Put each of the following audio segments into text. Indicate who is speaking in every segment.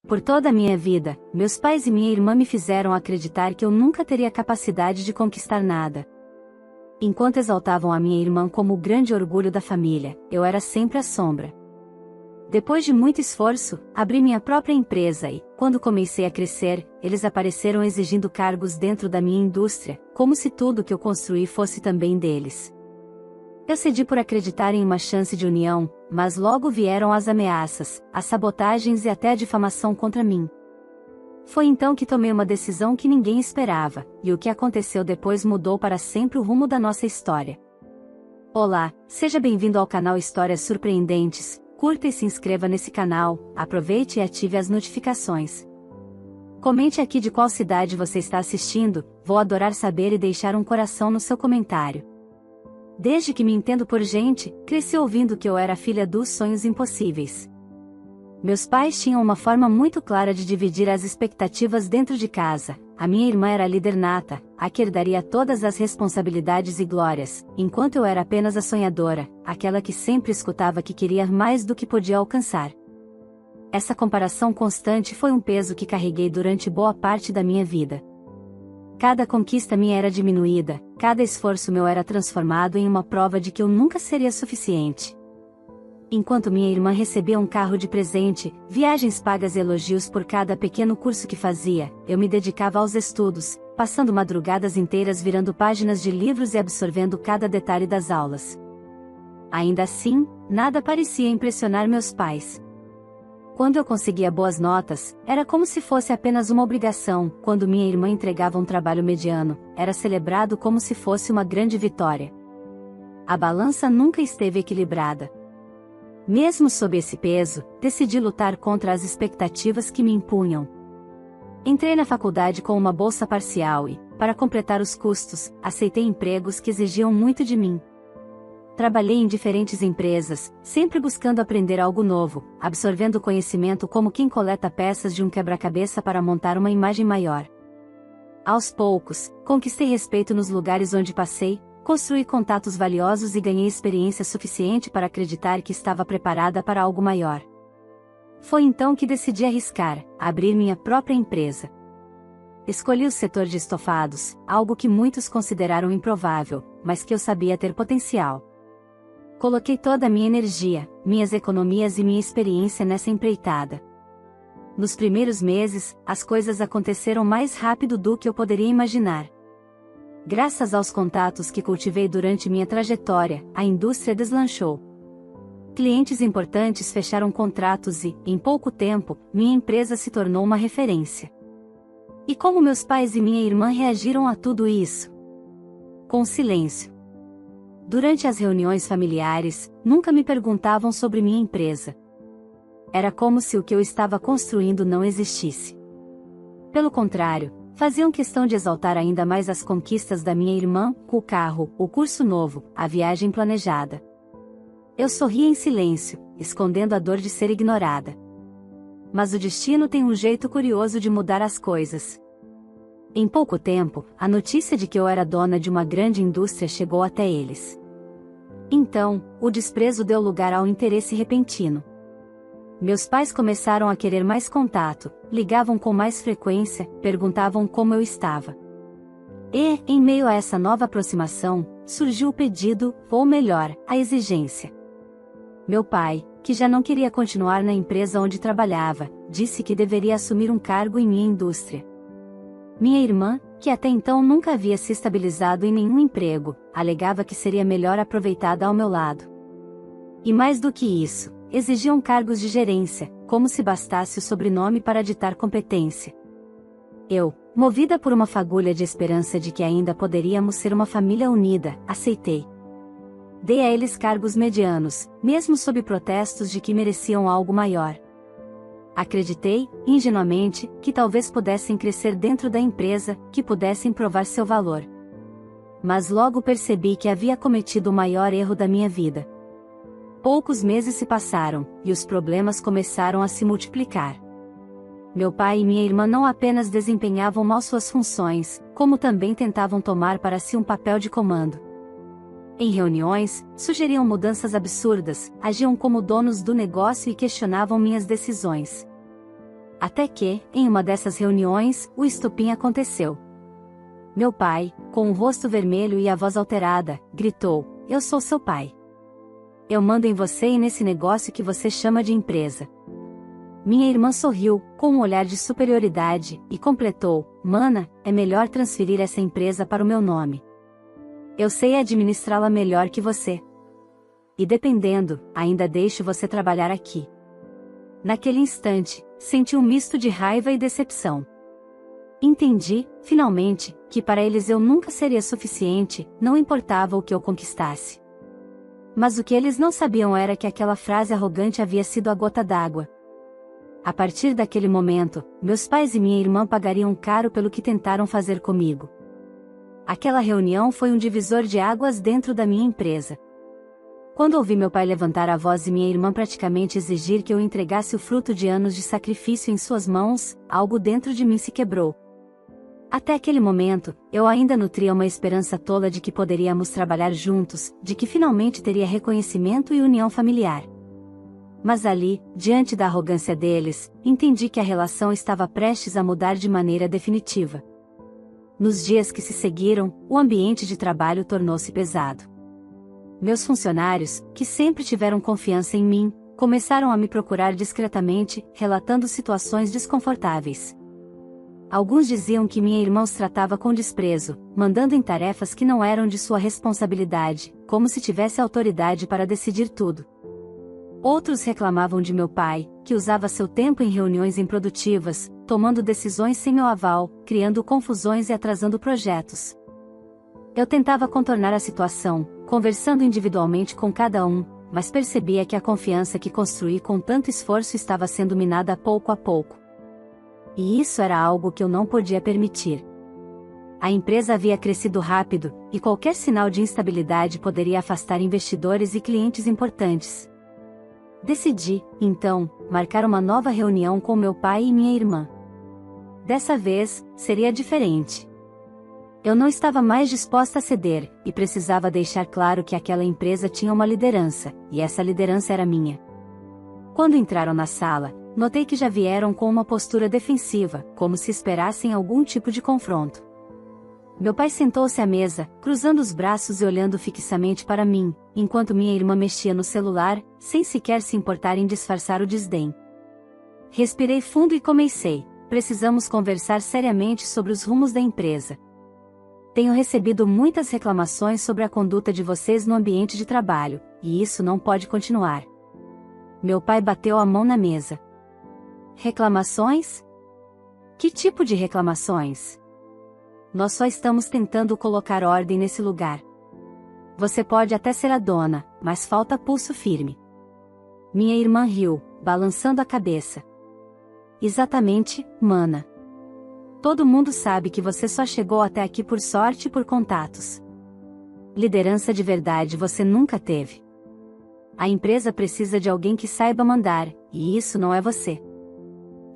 Speaker 1: Por toda a minha vida, meus pais e minha irmã me fizeram acreditar que eu nunca teria capacidade de conquistar nada. Enquanto exaltavam a minha irmã como o grande orgulho da família, eu era sempre a sombra. Depois de muito esforço, abri minha própria empresa e, quando comecei a crescer, eles apareceram exigindo cargos dentro da minha indústria, como se tudo que eu construí fosse também deles. Eu cedi por acreditar em uma chance de união, mas logo vieram as ameaças, as sabotagens e até a difamação contra mim. Foi então que tomei uma decisão que ninguém esperava, e o que aconteceu depois mudou para sempre o rumo da nossa história. Olá, seja bem-vindo ao canal Histórias Surpreendentes. Curta e se inscreva nesse canal, aproveite e ative as notificações. Comente aqui de qual cidade você está assistindo, vou adorar saber e deixar um coração no seu comentário. Desde que me entendo por gente, cresci ouvindo que eu era filha dos sonhos impossíveis. Meus pais tinham uma forma muito clara de dividir as expectativas dentro de casa. A minha irmã era a líder nata, a que herdaria todas as responsabilidades e glórias, enquanto eu era apenas a sonhadora, aquela que sempre escutava que queria mais do que podia alcançar. Essa comparação constante foi um peso que carreguei durante boa parte da minha vida. Cada conquista minha era diminuída, cada esforço meu era transformado em uma prova de que eu nunca seria suficiente. Enquanto minha irmã recebia um carro de presente, viagens pagas e elogios por cada pequeno curso que fazia, eu me dedicava aos estudos, passando madrugadas inteiras virando páginas de livros e absorvendo cada detalhe das aulas. Ainda assim, nada parecia impressionar meus pais. Quando eu conseguia boas notas, era como se fosse apenas uma obrigação. Quando minha irmã entregava um trabalho mediano, era celebrado como se fosse uma grande vitória. A balança nunca esteve equilibrada. Mesmo sob esse peso, decidi lutar contra as expectativas que me impunham. Entrei na faculdade com uma bolsa parcial e, para completar os custos, aceitei empregos que exigiam muito de mim. Trabalhei em diferentes empresas, sempre buscando aprender algo novo, absorvendo conhecimento como quem coleta peças de um quebra-cabeça para montar uma imagem maior. Aos poucos, conquistei respeito nos lugares onde passei, construí contatos valiosos e ganhei experiência suficiente para acreditar que estava preparada para algo maior. Foi então que decidi arriscar, abrir minha própria empresa. Escolhi o setor de estofados, algo que muitos consideraram improvável, mas que eu sabia ter potencial. Coloquei toda a minha energia, minhas economias e minha experiência nessa empreitada. Nos primeiros meses, as coisas aconteceram mais rápido do que eu poderia imaginar. Graças aos contatos que cultivei durante minha trajetória, a indústria deslanchou. Clientes importantes fecharam contratos e, em pouco tempo, minha empresa se tornou uma referência. E como meus pais e minha irmã reagiram a tudo isso? Com silêncio. Durante as reuniões familiares, nunca me perguntavam sobre minha empresa. Era como se o que eu estava construindo não existisse. Pelo contrário, faziam questão de exaltar ainda mais as conquistas da minha irmã, o carro, o curso novo, a viagem planejada. Eu sorria em silêncio, escondendo a dor de ser ignorada. Mas o destino tem um jeito curioso de mudar as coisas. Em pouco tempo, a notícia de que eu era dona de uma grande indústria chegou até eles. Então, o desprezo deu lugar ao interesse repentino. Meus pais começaram a querer mais contato, ligavam com mais frequência, perguntavam como eu estava. E, em meio a essa nova aproximação, surgiu o pedido, ou melhor, a exigência. Meu pai, que já não queria continuar na empresa onde trabalhava, disse que deveria assumir um cargo em minha indústria. Minha irmã, que até então nunca havia se estabilizado em nenhum emprego, alegava que seria melhor aproveitada ao meu lado. E mais do que isso, exigiam cargos de gerência, como se bastasse o sobrenome para ditar competência. Eu, movida por uma fagulha de esperança de que ainda poderíamos ser uma família unida, aceitei. Dei a eles cargos medianos, mesmo sob protestos de que mereciam algo maior. Acreditei, ingenuamente, que talvez pudessem crescer dentro da empresa, que pudessem provar seu valor. Mas logo percebi que havia cometido o maior erro da minha vida. Poucos meses se passaram, e os problemas começaram a se multiplicar. Meu pai e minha irmã não apenas desempenhavam mal suas funções, como também tentavam tomar para si um papel de comando. Em reuniões, sugeriam mudanças absurdas, agiam como donos do negócio e questionavam minhas decisões. Até que, em uma dessas reuniões, o estopim aconteceu. Meu pai, com o rosto vermelho e a voz alterada, gritou: "Eu sou seu pai. Eu mando em você e nesse negócio que você chama de empresa." Minha irmã sorriu, com um olhar de superioridade, e completou: "Mana, é melhor transferir essa empresa para o meu nome. Eu sei administrá-la melhor que você. E dependendo, ainda deixo você trabalhar aqui." Naquele instante, senti um misto de raiva e decepção. Entendi, finalmente, que para eles eu nunca seria suficiente, não importava o que eu conquistasse. Mas o que eles não sabiam era que aquela frase arrogante havia sido a gota d'água. A partir daquele momento, meus pais e minha irmã pagariam caro pelo que tentaram fazer comigo. Aquela reunião foi um divisor de águas dentro da minha empresa. Quando ouvi meu pai levantar a voz e minha irmã praticamente exigir que eu entregasse o fruto de anos de sacrifício em suas mãos, algo dentro de mim se quebrou. Até aquele momento, eu ainda nutria uma esperança tola de que poderíamos trabalhar juntos, de que finalmente teria reconhecimento e união familiar. Mas ali, diante da arrogância deles, entendi que a relação estava prestes a mudar de maneira definitiva. Nos dias que se seguiram, o ambiente de trabalho tornou-se pesado. Meus funcionários, que sempre tiveram confiança em mim, começaram a me procurar discretamente, relatando situações desconfortáveis. Alguns diziam que minha irmã os tratava com desprezo, mandando em tarefas que não eram de sua responsabilidade, como se tivesse autoridade para decidir tudo. Outros reclamavam de meu pai, que usava seu tempo em reuniões improdutivas, tomando decisões sem meu aval, criando confusões e atrasando projetos. Eu tentava contornar a situação, conversando individualmente com cada um, mas percebia que a confiança que construí com tanto esforço estava sendo minada pouco a pouco. E isso era algo que eu não podia permitir. A empresa havia crescido rápido, e qualquer sinal de instabilidade poderia afastar investidores e clientes importantes. Decidi, então, marcar uma nova reunião com meu pai e minha irmã. Dessa vez, seria diferente. Eu não estava mais disposta a ceder, e precisava deixar claro que aquela empresa tinha uma liderança, e essa liderança era minha. Quando entraram na sala, notei que já vieram com uma postura defensiva, como se esperassem algum tipo de confronto. Meu pai sentou-se à mesa, cruzando os braços e olhando fixamente para mim, enquanto minha irmã mexia no celular, sem sequer se importar em disfarçar o desdém. Respirei fundo e comecei: "Precisamos conversar seriamente sobre os rumos da empresa. Tenho recebido muitas reclamações sobre a conduta de vocês no ambiente de trabalho, e isso não pode continuar." Meu pai bateu a mão na mesa. "Reclamações? Que tipo de reclamações? Nós só estamos tentando colocar ordem nesse lugar. Você pode até ser a dona, mas falta pulso firme." Minha irmã riu, balançando a cabeça. "Exatamente, mana. Todo mundo sabe que você só chegou até aqui por sorte e por contatos. Liderança de verdade você nunca teve. A empresa precisa de alguém que saiba mandar, e isso não é você."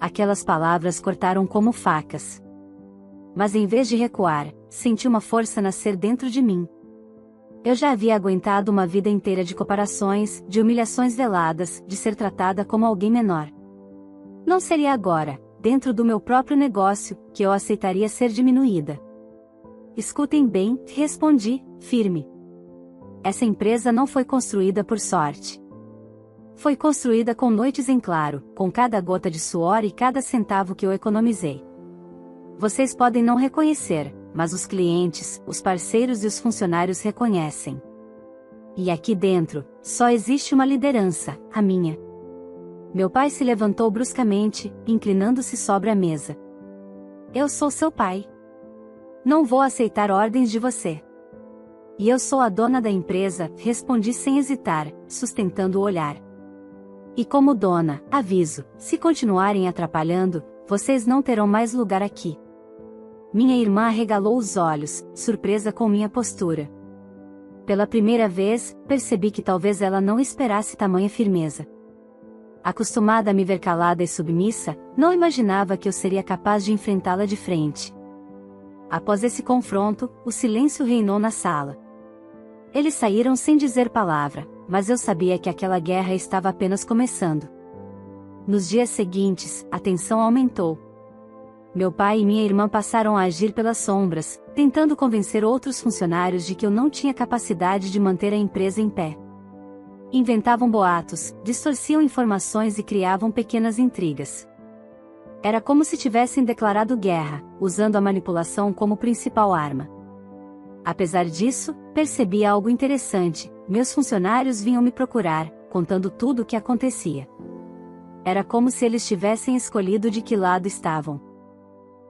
Speaker 1: Aquelas palavras cortaram como facas. Mas em vez de recuar, senti uma força nascer dentro de mim. Eu já havia aguentado uma vida inteira de comparações, de humilhações veladas, de ser tratada como alguém menor. Não seria agora, dentro do meu próprio negócio, que eu aceitaria ser diminuída. "Escutem bem", respondi, firme. "Essa empresa não foi construída por sorte. Foi construída com noites em claro, com cada gota de suor e cada centavo que eu economizei. Vocês podem não reconhecer, mas os clientes, os parceiros e os funcionários reconhecem. E aqui dentro, só existe uma liderança, a minha." Meu pai se levantou bruscamente, inclinando-se sobre a mesa. "Eu sou seu pai. Não vou aceitar ordens de você." "E eu sou a dona da empresa", respondi sem hesitar, sustentando o olhar. "E como dona, aviso, se continuarem atrapalhando, vocês não terão mais lugar aqui." Minha irmã arregalou os olhos, surpresa com minha postura. Pela primeira vez, percebi que talvez ela não esperasse tamanha firmeza. Acostumada a me ver calada e submissa, não imaginava que eu seria capaz de enfrentá-la de frente. Após esse confronto, o silêncio reinou na sala. Eles saíram sem dizer palavra, mas eu sabia que aquela guerra estava apenas começando. Nos dias seguintes, a tensão aumentou. Meu pai e minha irmã passaram a agir pelas sombras, tentando convencer outros funcionários de que eu não tinha capacidade de manter a empresa em pé. Inventavam boatos, distorciam informações e criavam pequenas intrigas. Era como se tivessem declarado guerra, usando a manipulação como principal arma. Apesar disso, percebi algo interessante: meus funcionários vinham me procurar, contando tudo o que acontecia. Era como se eles tivessem escolhido de que lado estavam.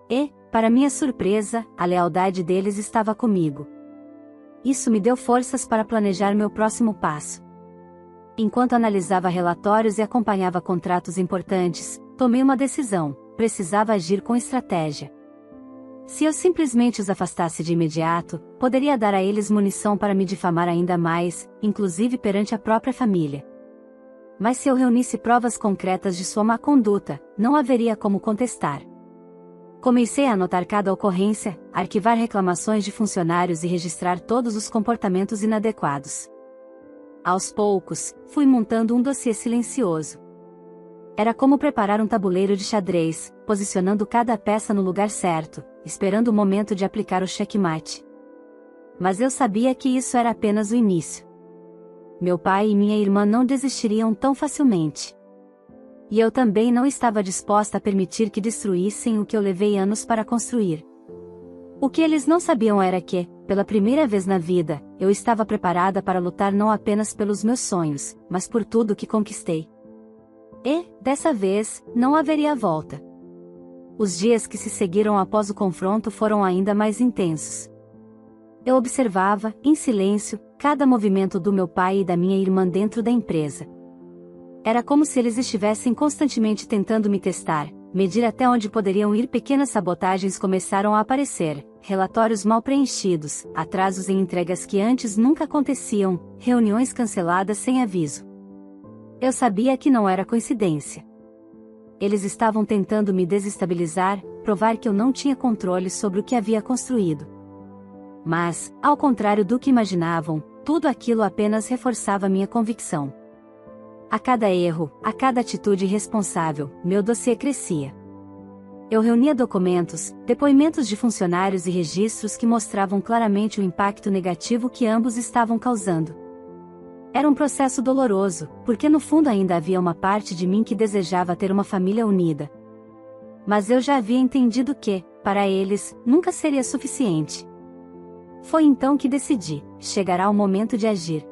Speaker 1: E, para minha surpresa, a lealdade deles estava comigo. Isso me deu forças para planejar meu próximo passo. Enquanto analisava relatórios e acompanhava contratos importantes, tomei uma decisão: precisava agir com estratégia. Se eu simplesmente os afastasse de imediato, poderia dar a eles munição para me difamar ainda mais, inclusive perante a própria família. Mas se eu reunisse provas concretas de sua má conduta, não haveria como contestar. Comecei a anotar cada ocorrência, arquivar reclamações de funcionários e registrar todos os comportamentos inadequados. Aos poucos, fui montando um dossiê silencioso. Era como preparar um tabuleiro de xadrez, posicionando cada peça no lugar certo, esperando o momento de aplicar o checkmate. Mas eu sabia que isso era apenas o início. Meu pai e minha irmã não desistiriam tão facilmente. E eu também não estava disposta a permitir que destruíssem o que eu levei anos para construir. O que eles não sabiam era que, pela primeira vez na vida, eu estava preparada para lutar não apenas pelos meus sonhos, mas por tudo que conquistei. E, dessa vez, não haveria volta. Os dias que se seguiram após o confronto foram ainda mais intensos. Eu observava, em silêncio, cada movimento do meu pai e da minha irmã dentro da empresa. Era como se eles estivessem constantemente tentando me testar, medir até onde poderiam ir. Pequenas sabotagens começaram a aparecer, relatórios mal preenchidos, atrasos em entregas que antes nunca aconteciam, reuniões canceladas sem aviso. Eu sabia que não era coincidência. Eles estavam tentando me desestabilizar, provar que eu não tinha controle sobre o que havia construído. Mas, ao contrário do que imaginavam, tudo aquilo apenas reforçava minha convicção. A cada erro, a cada atitude irresponsável, meu dossiê crescia. Eu reunia documentos, depoimentos de funcionários e registros que mostravam claramente o impacto negativo que ambos estavam causando. Era um processo doloroso, porque no fundo ainda havia uma parte de mim que desejava ter uma família unida. Mas eu já havia entendido que, para eles, nunca seria suficiente. Foi então que decidi: chegará o momento de agir.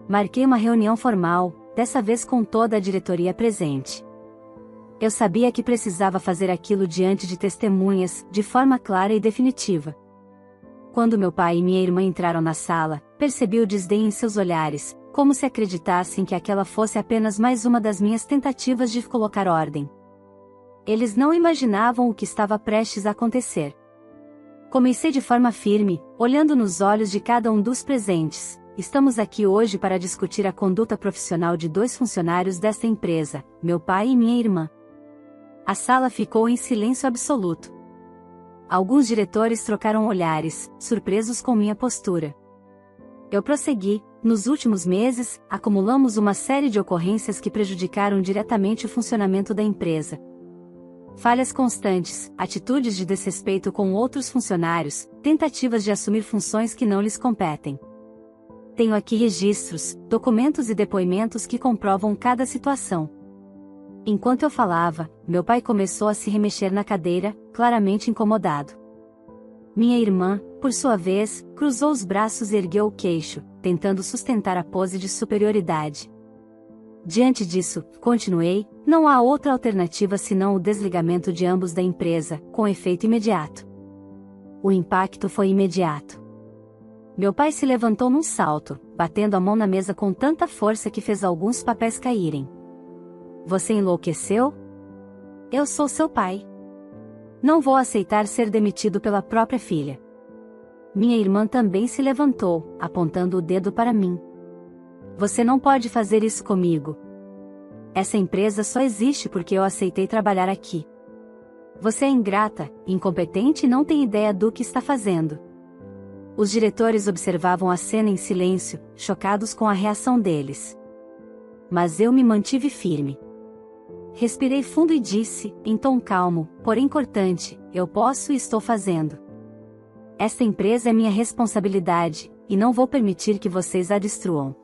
Speaker 1: Marquei uma reunião formal, dessa vez com toda a diretoria presente. Eu sabia que precisava fazer aquilo diante de testemunhas, de forma clara e definitiva. Quando meu pai e minha irmã entraram na sala, percebi o desdém em seus olhares, como se acreditassem que aquela fosse apenas mais uma das minhas tentativas de colocar ordem. Eles não imaginavam o que estava prestes a acontecer. Comecei de forma firme, olhando nos olhos de cada um dos presentes. Estamos aqui hoje para discutir a conduta profissional de 2 funcionários desta empresa, meu pai e minha irmã. A sala ficou em silêncio absoluto. Alguns diretores trocaram olhares, surpresos com minha postura. Eu prossegui: nos últimos meses, acumulamos uma série de ocorrências que prejudicaram diretamente o funcionamento da empresa. Falhas constantes, atitudes de desrespeito com outros funcionários, tentativas de assumir funções que não lhes competem. Tenho aqui registros, documentos e depoimentos que comprovam cada situação. Enquanto eu falava, meu pai começou a se remexer na cadeira, claramente incomodado. Minha irmã, por sua vez, cruzou os braços e ergueu o queixo, tentando sustentar a pose de superioridade. Diante disso, continuei, não há outra alternativa senão o desligamento de ambos da empresa, com efeito imediato. O impacto foi imediato. Meu pai se levantou num salto, batendo a mão na mesa com tanta força que fez alguns papéis caírem. Você enlouqueceu? Eu sou seu pai. Não vou aceitar ser demitido pela própria filha. Minha irmã também se levantou, apontando o dedo para mim. Você não pode fazer isso comigo. Essa empresa só existe porque eu aceitei trabalhar aqui. Você é ingrata, incompetente e não tem ideia do que está fazendo. Os diretores observavam a cena em silêncio, chocados com a reação deles. Mas eu me mantive firme. respirei fundo e disse, em tom calmo, porém cortante, eu posso e estou fazendo. Esta empresa é minha responsabilidade, e não vou permitir que vocês a destruam.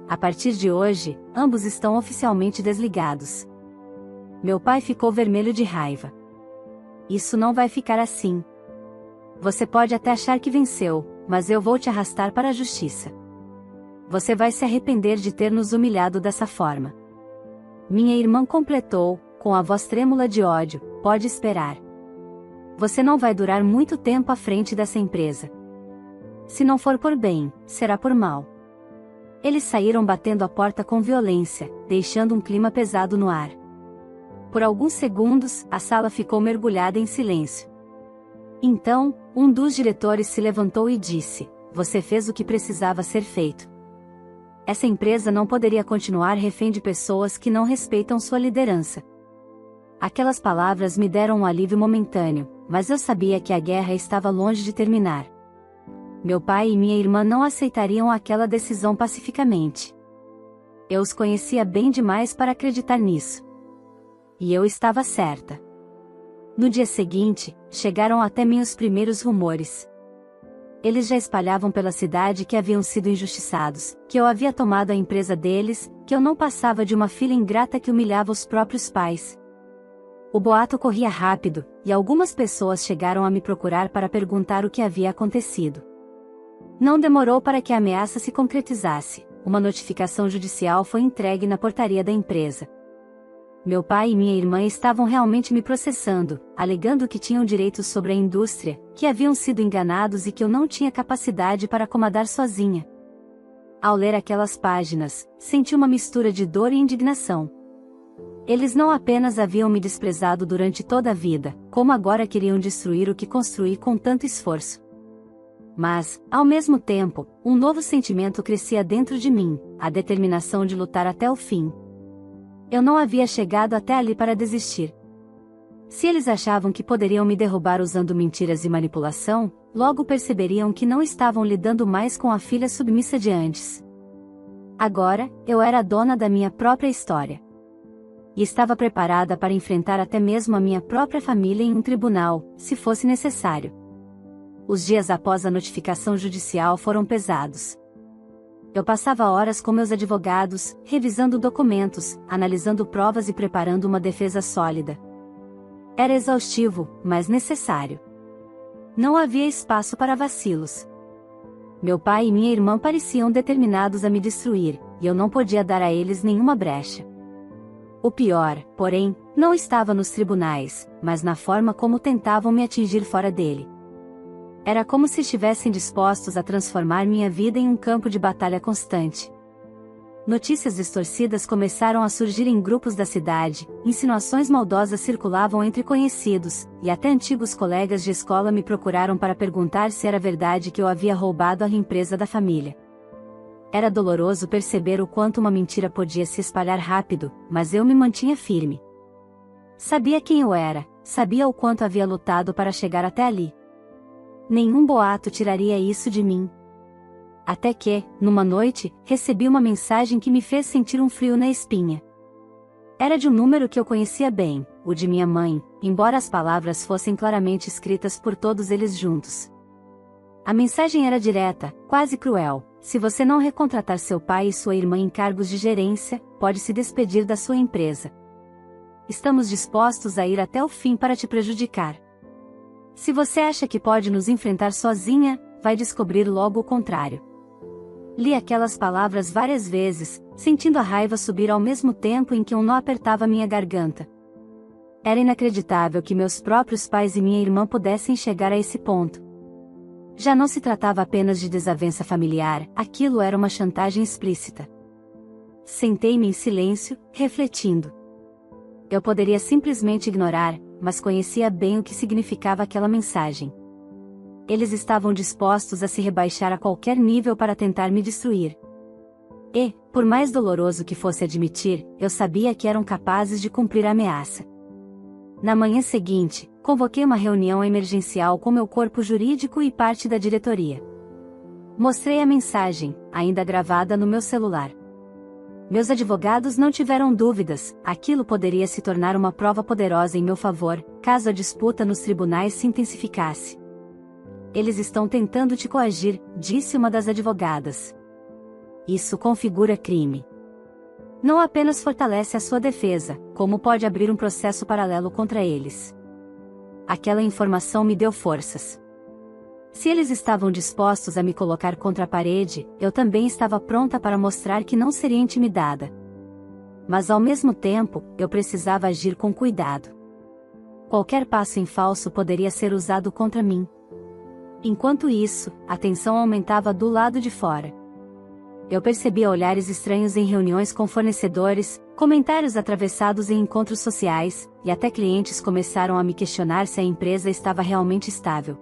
Speaker 1: A partir de hoje, ambos estão oficialmente desligados. Meu pai ficou vermelho de raiva. Isso não vai ficar assim. Você pode até achar que venceu, mas eu vou te arrastar para a justiça. Você vai se arrepender de ter nos humilhado dessa forma. Minha irmã completou, com a voz trêmula de ódio, pode esperar. Você não vai durar muito tempo à frente dessa empresa. Se não for por bem, será por mal. Eles saíram batendo a porta com violência, deixando um clima pesado no ar. Por alguns segundos, a sala ficou mergulhada em silêncio. Então, um dos diretores se levantou e disse, você fez o que precisava ser feito. Essa empresa não poderia continuar refém de pessoas que não respeitam sua liderança. Aquelas palavras me deram um alívio momentâneo, mas eu sabia que a guerra estava longe de terminar. Meu pai e minha irmã não aceitariam aquela decisão pacificamente. Eu os conhecia bem demais para acreditar nisso. E eu estava certa. No dia seguinte, chegaram até mim os primeiros rumores. Eles já espalhavam pela cidade que haviam sido injustiçados, que eu havia tomado a empresa deles, que eu não passava de uma filha ingrata que humilhava os próprios pais. O boato corria rápido, e algumas pessoas chegaram a me procurar para perguntar o que havia acontecido. Não demorou para que a ameaça se concretizasse, uma notificação judicial foi entregue na portaria da empresa. Meu pai e minha irmã estavam realmente me processando, alegando que tinham direitos sobre a indústria, que haviam sido enganados e que eu não tinha capacidade para comandar sozinha. Ao ler aquelas páginas, senti uma mistura de dor e indignação. Eles não apenas haviam me desprezado durante toda a vida, como agora queriam destruir o que construí com tanto esforço. Mas, ao mesmo tempo, um novo sentimento crescia dentro de mim, a determinação de lutar até o fim. Eu não havia chegado até ali para desistir. Se eles achavam que poderiam me derrubar usando mentiras e manipulação, logo perceberiam que não estavam lidando mais com a filha submissa de antes. Agora, eu era a dona da minha própria história. E estava preparada para enfrentar até mesmo a minha própria família em um tribunal, se fosse necessário. Os dias após a notificação judicial foram pesados. Eu passava horas com meus advogados, revisando documentos, analisando provas e preparando uma defesa sólida. Era exaustivo, mas necessário. Não havia espaço para vacilos. Meu pai e minha irmã pareciam determinados a me destruir, e eu não podia dar a eles nenhuma brecha. O pior, porém, não estava nos tribunais, mas na forma como tentavam me atingir fora dele. Era como se estivessem dispostos a transformar minha vida em um campo de batalha constante. Notícias distorcidas começaram a surgir em grupos da cidade, insinuações maldosas circulavam entre conhecidos, e até antigos colegas de escola me procuraram para perguntar se era verdade que eu havia roubado a empresa da família. Era doloroso perceber o quanto uma mentira podia se espalhar rápido, mas eu me mantinha firme. Sabia quem eu era, sabia o quanto havia lutado para chegar até ali. Nenhum boato tiraria isso de mim. Até que, numa noite, recebi uma mensagem que me fez sentir um frio na espinha. Era de um número que eu conhecia bem, o de minha mãe, embora as palavras fossem claramente escritas por todos eles juntos. A mensagem era direta, quase cruel: se você não recontratar seu pai e sua irmã em cargos de gerência, pode se despedir da sua empresa. Estamos dispostos a ir até o fim para te prejudicar. Se você acha que pode nos enfrentar sozinha, vai descobrir logo o contrário. Li aquelas palavras várias vezes, sentindo a raiva subir ao mesmo tempo em que um nó apertava minha garganta. Era inacreditável que meus próprios pais e minha irmã pudessem chegar a esse ponto. Já não se tratava apenas de desavença familiar, aquilo era uma chantagem explícita. Sentei-me em silêncio, refletindo. Eu poderia simplesmente ignorar, mas conhecia bem o que significava aquela mensagem. Eles estavam dispostos a se rebaixar a qualquer nível para tentar me destruir. E, por mais doloroso que fosse admitir, eu sabia que eram capazes de cumprir a ameaça. Na manhã seguinte, convoquei uma reunião emergencial com meu corpo jurídico e parte da diretoria. Mostrei a mensagem, ainda gravada no meu celular. Meus advogados não tiveram dúvidas, aquilo poderia se tornar uma prova poderosa em meu favor, caso a disputa nos tribunais se intensificasse. Eles estão tentando te coagir, disse uma das advogadas. Isso configura crime. Não apenas fortalece a sua defesa, como pode abrir um processo paralelo contra eles. Aquela informação me deu forças. Se eles estavam dispostos a me colocar contra a parede, eu também estava pronta para mostrar que não seria intimidada. Mas ao mesmo tempo, eu precisava agir com cuidado. Qualquer passo em falso poderia ser usado contra mim. Enquanto isso, a tensão aumentava do lado de fora. Eu percebia olhares estranhos em reuniões com fornecedores, comentários atravessados em encontros sociais, e até clientes começaram a me questionar se a empresa estava realmente estável.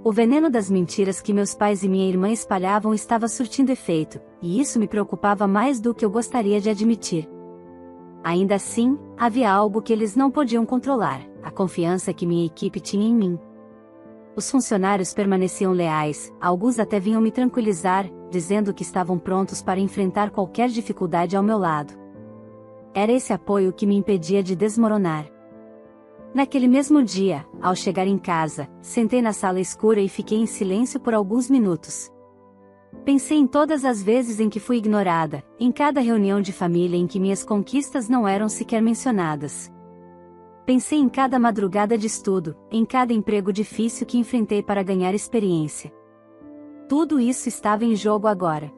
Speaker 1: O veneno das mentiras que meus pais e minha irmã espalhavam estava surtindo efeito, e isso me preocupava mais do que eu gostaria de admitir. Ainda assim, havia algo que eles não podiam controlar: a confiança que minha equipe tinha em mim. Os funcionários permaneciam leais, alguns até vinham me tranquilizar, dizendo que estavam prontos para enfrentar qualquer dificuldade ao meu lado. Era esse apoio que me impedia de desmoronar. Naquele mesmo dia, ao chegar em casa, sentei na sala escura e fiquei em silêncio por alguns minutos. Pensei em todas as vezes em que fui ignorada, em cada reunião de família em que minhas conquistas não eram sequer mencionadas. Pensei em cada madrugada de estudo, em cada emprego difícil que enfrentei para ganhar experiência. Tudo isso estava em jogo agora.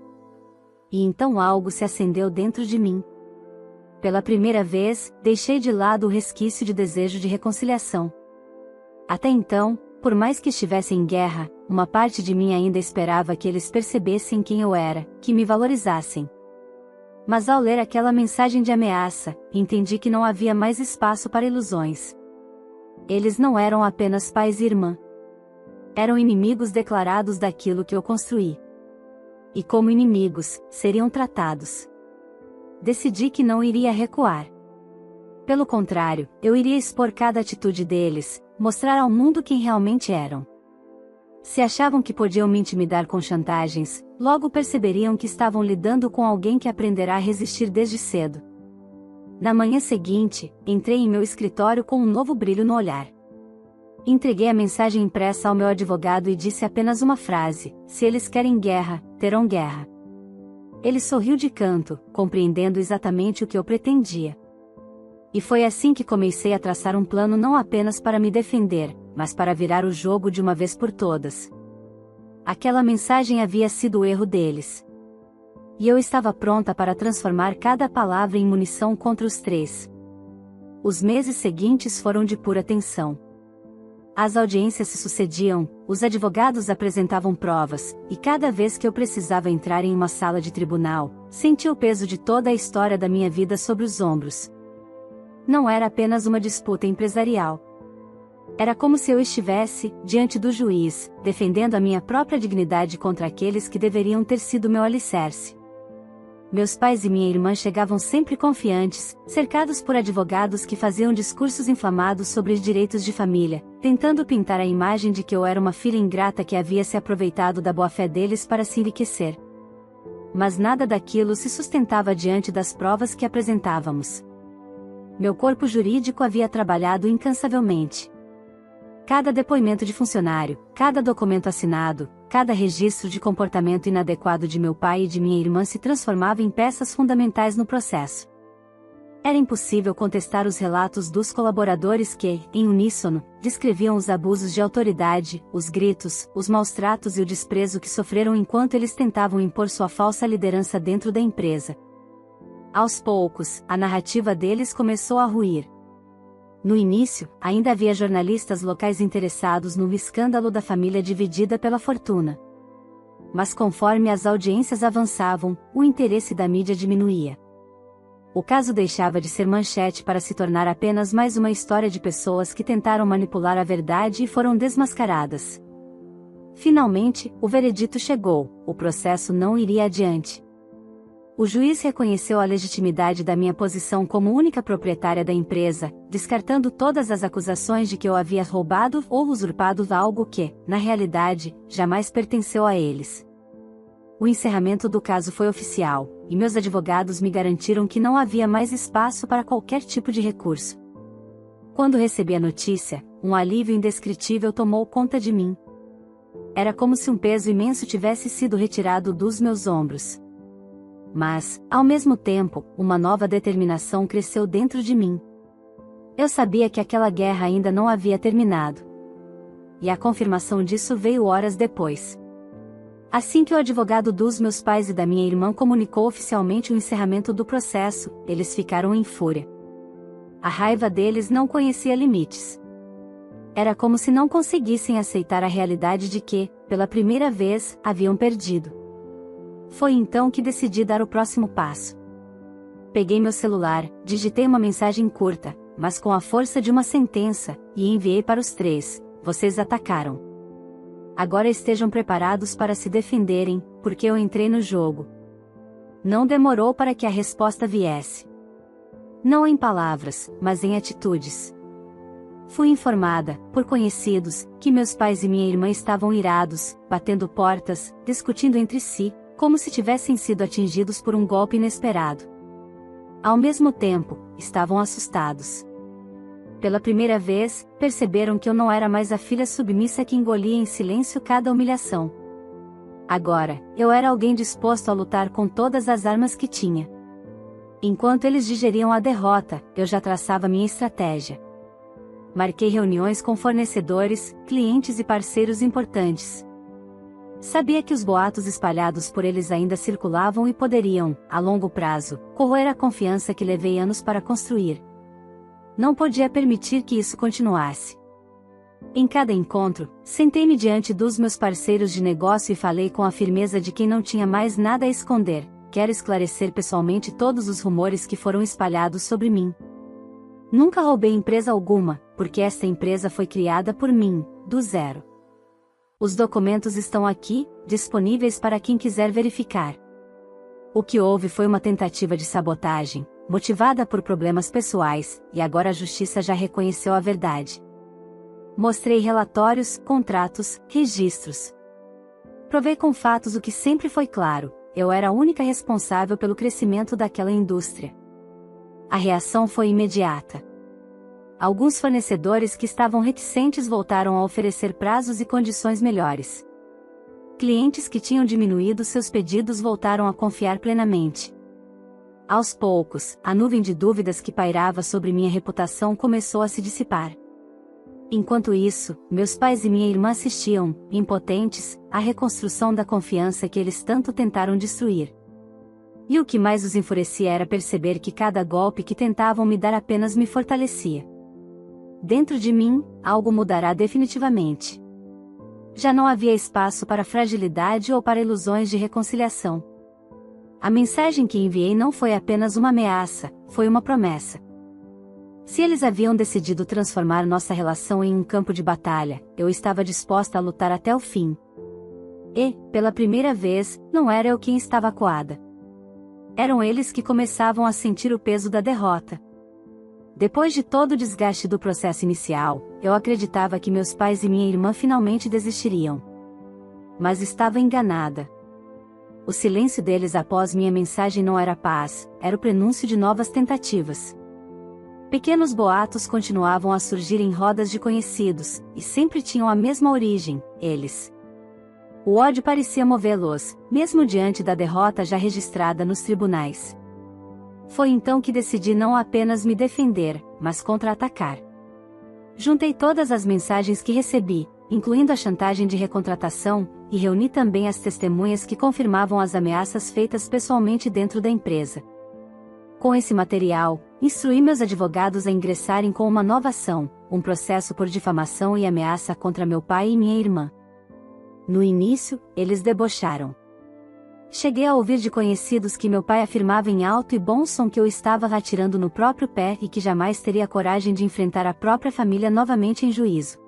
Speaker 1: E então algo se acendeu dentro de mim. Pela primeira vez, deixei de lado o resquício de desejo de reconciliação. Até então, por mais que estivesse em guerra, uma parte de mim ainda esperava que eles percebessem quem eu era, que me valorizassem. Mas ao ler aquela mensagem de ameaça, entendi que não havia mais espaço para ilusões. Eles não eram apenas pais e irmã. Eram inimigos declarados daquilo que eu construí. E como inimigos, seriam tratados. Decidi que não iria recuar. Pelo contrário, eu iria expor cada atitude deles, mostrar ao mundo quem realmente eram. Se achavam que podiam me intimidar com chantagens, logo perceberiam que estavam lidando com alguém que aprenderá a resistir desde cedo. Na manhã seguinte, entrei em meu escritório com um novo brilho no olhar. Entreguei a mensagem impressa ao meu advogado e disse apenas uma frase: se eles querem guerra, terão guerra. Ele sorriu de canto, compreendendo exatamente o que eu pretendia. E foi assim que comecei a traçar um plano não apenas para me defender, mas para virar o jogo de uma vez por todas. Aquela mensagem havia sido o erro deles. E eu estava pronta para transformar cada palavra em munição contra os três. Os meses seguintes foram de pura tensão. As audiências se sucediam, os advogados apresentavam provas, e cada vez que eu precisava entrar em uma sala de tribunal, senti o peso de toda a história da minha vida sobre os ombros. Não era apenas uma disputa empresarial. Era como se eu estivesse, diante do juiz, defendendo a minha própria dignidade contra aqueles que deveriam ter sido meu alicerce. Meus pais e minha irmã chegavam sempre confiantes, cercados por advogados que faziam discursos inflamados sobre os direitos de família, tentando pintar a imagem de que eu era uma filha ingrata que havia se aproveitado da boa-fé deles para se enriquecer. Mas nada daquilo se sustentava diante das provas que apresentávamos. Meu corpo jurídico havia trabalhado incansavelmente. Cada depoimento de funcionário, cada documento assinado, cada registro de comportamento inadequado de meu pai e de minha irmã se transformava em peças fundamentais no processo. Era impossível contestar os relatos dos colaboradores que, em uníssono, descreviam os abusos de autoridade, os gritos, os maus-tratos e o desprezo que sofreram enquanto eles tentavam impor sua falsa liderança dentro da empresa. Aos poucos, a narrativa deles começou a ruir. No início, ainda havia jornalistas locais interessados no escândalo da família dividida pela fortuna. Mas conforme as audiências avançavam, o interesse da mídia diminuía. O caso deixava de ser manchete para se tornar apenas mais uma história de pessoas que tentaram manipular a verdade e foram desmascaradas. Finalmente, o veredito chegou: o processo não iria adiante. O juiz reconheceu a legitimidade da minha posição como única proprietária da empresa, descartando todas as acusações de que eu havia roubado ou usurpado algo que, na realidade, jamais pertenceu a eles. o encerramento do caso foi oficial, e meus advogados me garantiram que não havia mais espaço para qualquer tipo de recurso. Quando recebi a notícia, um alívio indescritível tomou conta de mim. Era como se um peso imenso tivesse sido retirado dos meus ombros. Mas, ao mesmo tempo, uma nova determinação cresceu dentro de mim. Eu sabia que aquela guerra ainda não havia terminado. E a confirmação disso veio horas depois. Assim que o advogado dos meus pais e da minha irmã comunicou oficialmente o encerramento do processo, eles ficaram em fúria. A raiva deles não conhecia limites. Era como se não conseguissem aceitar a realidade de que, pela primeira vez, haviam perdido. Foi então que decidi dar o próximo passo. Peguei meu celular, digitei uma mensagem curta, mas com a força de uma sentença, e enviei para os três: vocês atacaram. Agora estejam preparados para se defenderem, porque eu entrei no jogo. Não demorou para que a resposta viesse. Não em palavras, mas em atitudes. Fui informada, por conhecidos, que meus pais e minha irmã estavam irados, batendo portas, discutindo entre si, como se tivessem sido atingidos por um golpe inesperado. Ao mesmo tempo, estavam assustados. Pela primeira vez, perceberam que eu não era mais a filha submissa que engolia em silêncio cada humilhação. Agora, eu era alguém disposto a lutar com todas as armas que tinha. Enquanto eles digeriam a derrota, eu já traçava minha estratégia. Marquei reuniões com fornecedores, clientes e parceiros importantes. Sabia que os boatos espalhados por eles ainda circulavam e poderiam, a longo prazo, corroer a confiança que levei anos para construir. Não podia permitir que isso continuasse. Em cada encontro, sentei-me diante dos meus parceiros de negócio e falei com a firmeza de quem não tinha mais nada a esconder: quero esclarecer pessoalmente todos os rumores que foram espalhados sobre mim. Nunca roubei empresa alguma, porque esta empresa foi criada por mim, do zero. Os documentos estão aqui, disponíveis para quem quiser verificar. O que houve foi uma tentativa de sabotagem, motivada por problemas pessoais, e agora a justiça já reconheceu a verdade. Mostrei relatórios, contratos, registros. Provei com fatos o que sempre foi claro: eu era a única responsável pelo crescimento daquela indústria. A reação foi imediata. Alguns fornecedores que estavam reticentes voltaram a oferecer prazos e condições melhores. Clientes que tinham diminuído seus pedidos voltaram a confiar plenamente. Aos poucos, a nuvem de dúvidas que pairava sobre minha reputação começou a se dissipar. Enquanto isso, meus pais e minha irmã assistiam, impotentes, à reconstrução da confiança que eles tanto tentaram destruir. E o que mais os enfurecia era perceber que cada golpe que tentavam me dar apenas me fortalecia. Dentro de mim, algo mudará definitivamente. Já não havia espaço para fragilidade ou para ilusões de reconciliação. A mensagem que enviei não foi apenas uma ameaça, foi uma promessa. Se eles haviam decidido transformar nossa relação em um campo de batalha, eu estava disposta a lutar até o fim. E, pela primeira vez, não era eu quem estava acuada. Eram eles que começavam a sentir o peso da derrota. Depois de todo o desgaste do processo inicial, eu acreditava que meus pais e minha irmã finalmente desistiriam. Mas estava enganada. O silêncio deles após minha mensagem não era paz, era o prenúncio de novas tentativas. Pequenos boatos continuavam a surgir em rodas de conhecidos, e sempre tinham a mesma origem: eles. O ódio parecia movê-los, mesmo diante da derrota já registrada nos tribunais. Foi então que decidi não apenas me defender, mas contra-atacar. Juntei todas as mensagens que recebi, incluindo a chantagem de recontratação, e reuni também as testemunhas que confirmavam as ameaças feitas pessoalmente dentro da empresa. Com esse material, instruí meus advogados a ingressarem com uma nova ação, um processo por difamação e ameaça contra meu pai e minha irmã. No início, eles debocharam. Cheguei a ouvir de conhecidos que meu pai afirmava em alto e bom som que eu estava atirando no próprio pé e que jamais teria coragem de enfrentar a própria família novamente em juízo.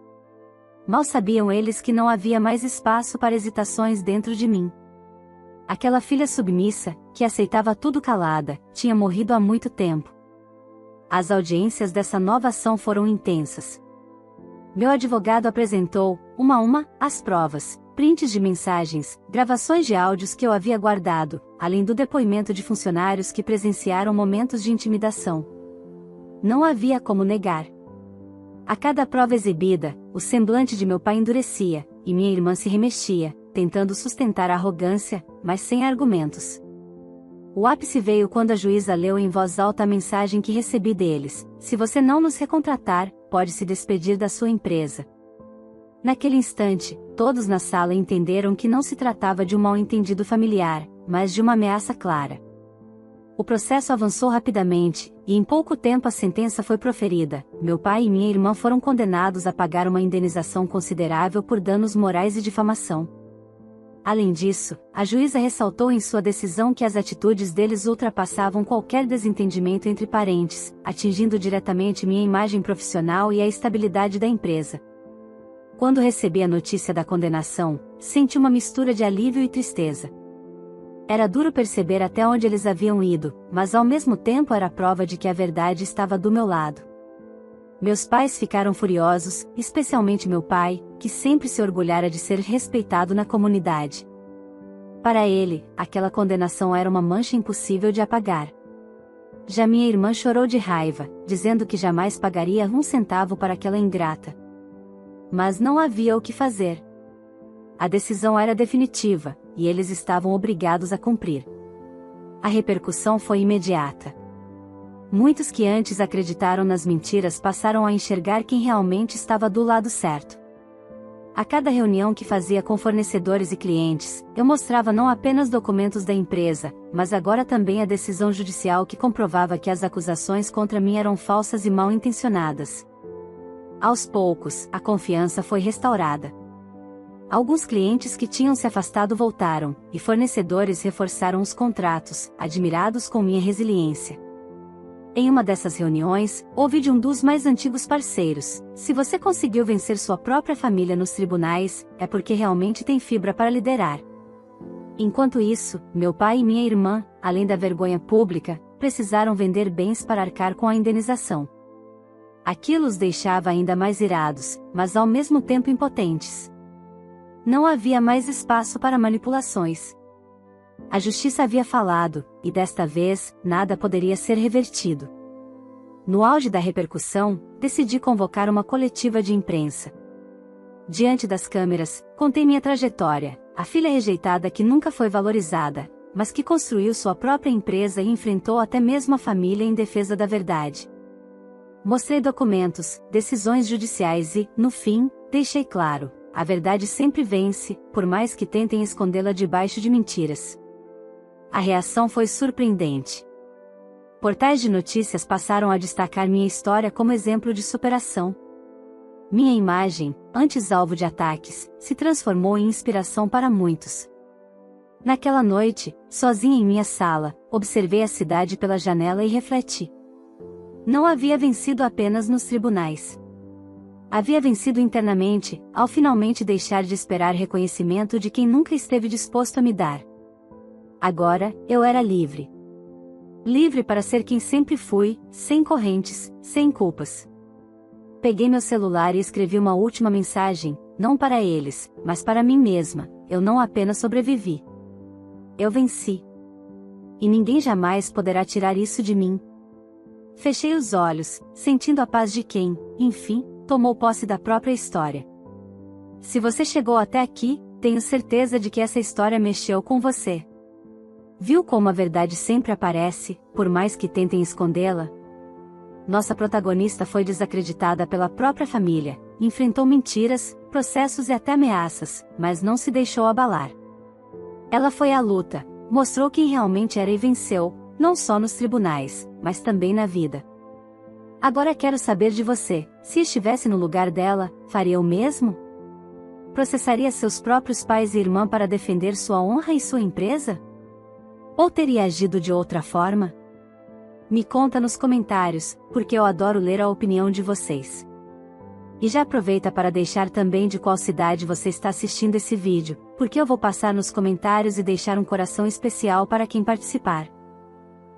Speaker 1: Mal sabiam eles que não havia mais espaço para hesitações dentro de mim. Aquela filha submissa, que aceitava tudo calada, tinha morrido há muito tempo. As audiências dessa nova ação foram intensas. Meu advogado apresentou, uma a uma, as provas, prints de mensagens, gravações de áudios que eu havia guardado, além do depoimento de funcionários que presenciaram momentos de intimidação. Não havia como negar. A cada prova exibida, o semblante de meu pai endurecia, e minha irmã se remexia, tentando sustentar a arrogância, mas sem argumentos. O ápice veio quando a juíza leu em voz alta a mensagem que recebi deles: se você não nos recontratar, pode se despedir da sua empresa. Naquele instante, todos na sala entenderam que não se tratava de um mal-entendido familiar, mas de uma ameaça clara. O processo avançou rapidamente, e em pouco tempo a sentença foi proferida. Meu pai e minha irmã foram condenados a pagar uma indenização considerável por danos morais e difamação. Além disso, a juíza ressaltou em sua decisão que as atitudes deles ultrapassavam qualquer desentendimento entre parentes, atingindo diretamente minha imagem profissional e a estabilidade da empresa. Quando recebi a notícia da condenação, senti uma mistura de alívio e tristeza. Era duro perceber até onde eles haviam ido, mas ao mesmo tempo era prova de que a verdade estava do meu lado. Meus pais ficaram furiosos, especialmente meu pai, que sempre se orgulhara de ser respeitado na comunidade. Para ele, aquela condenação era uma mancha impossível de apagar. Já minha irmã chorou de raiva, dizendo que jamais pagaria um centavo para aquela ingrata. Mas não havia o que fazer. A decisão era definitiva, e eles estavam obrigados a cumprir. A repercussão foi imediata. Muitos que antes acreditaram nas mentiras passaram a enxergar quem realmente estava do lado certo. A cada reunião que fazia com fornecedores e clientes, eu mostrava não apenas documentos da empresa, mas agora também a decisão judicial que comprovava que as acusações contra mim eram falsas e mal intencionadas. Aos poucos, a confiança foi restaurada. Alguns clientes que tinham se afastado voltaram, e fornecedores reforçaram os contratos, admirados com minha resiliência. Em uma dessas reuniões, ouvi de um dos mais antigos parceiros: se você conseguiu vencer sua própria família nos tribunais, é porque realmente tem fibra para liderar. Enquanto isso, meu pai e minha irmã, além da vergonha pública, precisaram vender bens para arcar com a indenização. Aquilo os deixava ainda mais irados, mas ao mesmo tempo impotentes. Não havia mais espaço para manipulações. A justiça havia falado, e desta vez, nada poderia ser revertido. No auge da repercussão, decidi convocar uma coletiva de imprensa. Diante das câmeras, contei minha trajetória, a filha rejeitada que nunca foi valorizada, mas que construiu sua própria empresa e enfrentou até mesmo a família em defesa da verdade. Mostrei documentos, decisões judiciais e, no fim, deixei claro: a verdade sempre vence, por mais que tentem escondê-la debaixo de mentiras. A reação foi surpreendente. Portais de notícias passaram a destacar minha história como exemplo de superação. Minha imagem, antes alvo de ataques, se transformou em inspiração para muitos. Naquela noite, sozinha em minha sala, observei a cidade pela janela e refleti. Não havia vencido apenas nos tribunais. Havia vencido internamente, ao finalmente deixar de esperar reconhecimento de quem nunca esteve disposto a me dar. Agora, eu era livre. Livre para ser quem sempre fui, sem correntes, sem culpas. Peguei meu celular e escrevi uma última mensagem, não para eles, mas para mim mesma: eu não apenas sobrevivi. Eu venci. E ninguém jamais poderá tirar isso de mim. Fechei os olhos, sentindo a paz de quem, enfim, tomou posse da própria história. Se você chegou até aqui, tenho certeza de que essa história mexeu com você. Viu como a verdade sempre aparece, por mais que tentem escondê-la? Nossa protagonista foi desacreditada pela própria família, enfrentou mentiras, processos e até ameaças, mas não se deixou abalar. Ela foi à luta, mostrou quem realmente era e venceu, não só nos tribunais, mas também na vida. Agora quero saber de você: se estivesse no lugar dela, faria o mesmo? Processaria seus próprios pais e irmã para defender sua honra e sua empresa? Ou teria agido de outra forma? Me conta nos comentários, porque eu adoro ler a opinião de vocês. E já aproveita para deixar também de qual cidade você está assistindo esse vídeo, porque eu vou passar nos comentários e deixar um coração especial para quem participar.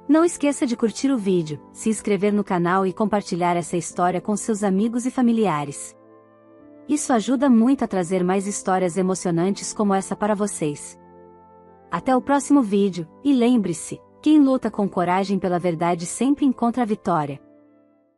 Speaker 1: Não esqueça de curtir o vídeo, se inscrever no canal e compartilhar essa história com seus amigos e familiares. Isso ajuda muito a trazer mais histórias emocionantes como essa para vocês. Até o próximo vídeo, e lembre-se, quem luta com coragem pela verdade sempre encontra a vitória.